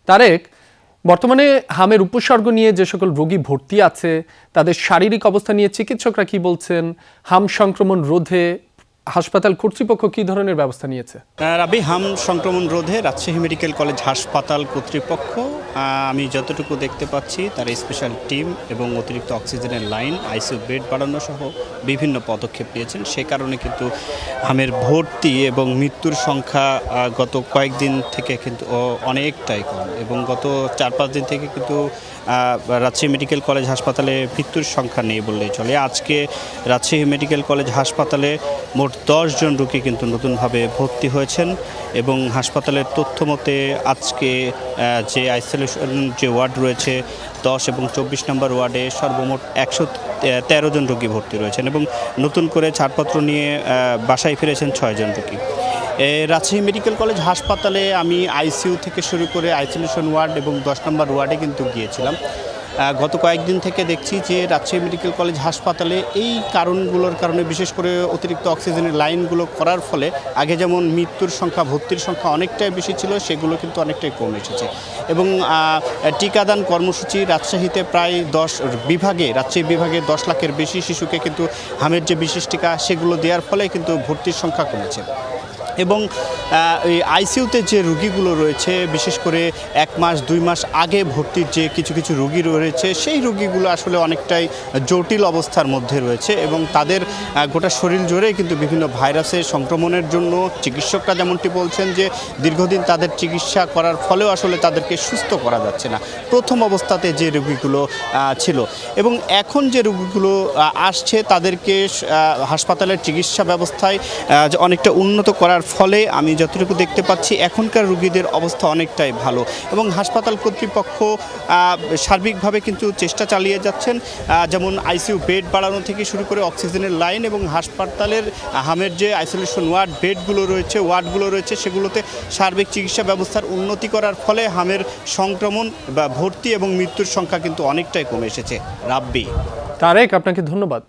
তারেক, বর্তমানে হামের উপসর্গ নিয়ে যে সকল রোগী ভর্তি আছে তাদের শারীরিক অবস্থা নিয়ে চিকিৎসকরা কি বলছেন? হাম সংক্রমণ রোধে হাসপাতাল কর্তৃপক্ষ কি ধরনের ব্যবস্থা নিয়েছে? রাবি, হাম সংক্রমণ রোধে রাজশাহী মেডিকেল কলেজ হাসপাতাল কর্তৃপক্ষ আমি যতটুকু দেখতে পাচ্ছি তার স্পেশাল টিম এবং অতিরিক্ত অক্সিজেনের লাইন, আইসিইউ বেড বাড়ানো সহ বিভিন্ন পদক্ষেপ নিয়েছেন। সে কারণে কিন্তু হামের ভর্তি এবং মৃত্যুর সংখ্যা গত কয়েকদিন থেকে কিন্তু অনেকটাই কম, এবং গত 4-5 দিন থেকে কিন্তু রাজশাহী মেডিকেল কলেজ হাসপাতালে মৃত্যুর সংখ্যা নেই বললেই চলে। আজকে রাজশাহী মেডিকেল কলেজ হাসপাতালে মোট 10 জন রোগী কিন্তু নতুনভাবে ভর্তি হয়েছেন, এবং হাসপাতালের তথ্য মতে আজকে যে আইসোলেশন যে ওয়ার্ড রয়েছে 10 এবং 24 নম্বর ওয়ার্ডে সর্বমোট 113 জন রোগী ভর্তি রয়েছেন, এবং নতুন করে ছাড়পত্র নিয়ে বাসায় ফিরেছেন 6 জন রোগী। রাজশাহী মেডিকেল কলেজ হাসপাতালে আমি আইসিইউ থেকে শুরু করে আইসোলেশন ওয়ার্ড এবং 10 নম্বর ওয়ার্ডে কিন্তু গিয়েছিলাম। গত কয়েকদিন থেকে দেখছি যে রাজশাহী মেডিকেল কলেজ হাসপাতালে এই কারণগুলোর কারণে, বিশেষ করে অতিরিক্ত অক্সিজেনের লাইনগুলো করার ফলে আগে যেমন মৃত্যুর সংখ্যা, ভর্তির সংখ্যা অনেকটাই বেশি ছিল, সেগুলো কিন্তু অনেকটাই কমে এসেছে। এবং টিকাদান কর্মসূচি রাজশাহীতে প্রায় রাজশাহী বিভাগে 10 লাখের বেশি শিশুকে কিন্তু হামের যে বিশেষ টিকা সেগুলো দেওয়ার ফলে কিন্তু ভর্তির সংখ্যা কমেছে। এবং এই আইসিইউতে যে রুগীগুলো রয়েছে, বিশেষ করে 1 মাস 2 মাস আগে ভর্তির যে কিছু কিছু রুগী রয়েছে, সেই রুগীগুলো আসলে অনেকটাই জটিল অবস্থার মধ্যে রয়েছে, এবং তাদের গোটা শরীর জুড়েই কিন্তু বিভিন্ন ভাইরাসের সংক্রমণের জন্য চিকিৎসকরা যেমনটি বলছেন যে দীর্ঘদিন তাদের চিকিৎসা করার ফলেও আসলে তাদেরকে সুস্থ করা যাচ্ছে না প্রথম অবস্থাতে যে রোগীগুলো ছিল। এবং এখন যে রোগীগুলো আসছে তাদেরকে হাসপাতালের চিকিৎসা ব্যবস্থায় অনেকটা উন্নত করার ফলে আমি যতটুকু দেখতে পাচ্ছি এখনকার রোগীদের অবস্থা অনেকটাই ভালো, এবং হাসপাতাল কর্তৃপক্ষ সার্বিকভাবে কিন্তু চেষ্টা চালিয়ে যাচ্ছেন, যেমন আইসিইউ বেড বাড়ানো থেকে শুরু করে অক্সিজেনের লাইন, এবং হাসপাতালের হামের যে আইসোলেশন ওয়ার্ডগুলো রয়েছে সেগুলোতে সার্বিক চিকিৎসা ব্যবস্থার উন্নতি করার ফলে হামের সংক্রমণ বা ভর্তি এবং মৃত্যুর সংখ্যা কিন্তু অনেকটাই কমে এসেছে। রাব্বি। তারেক, আপনাকে ধন্যবাদ।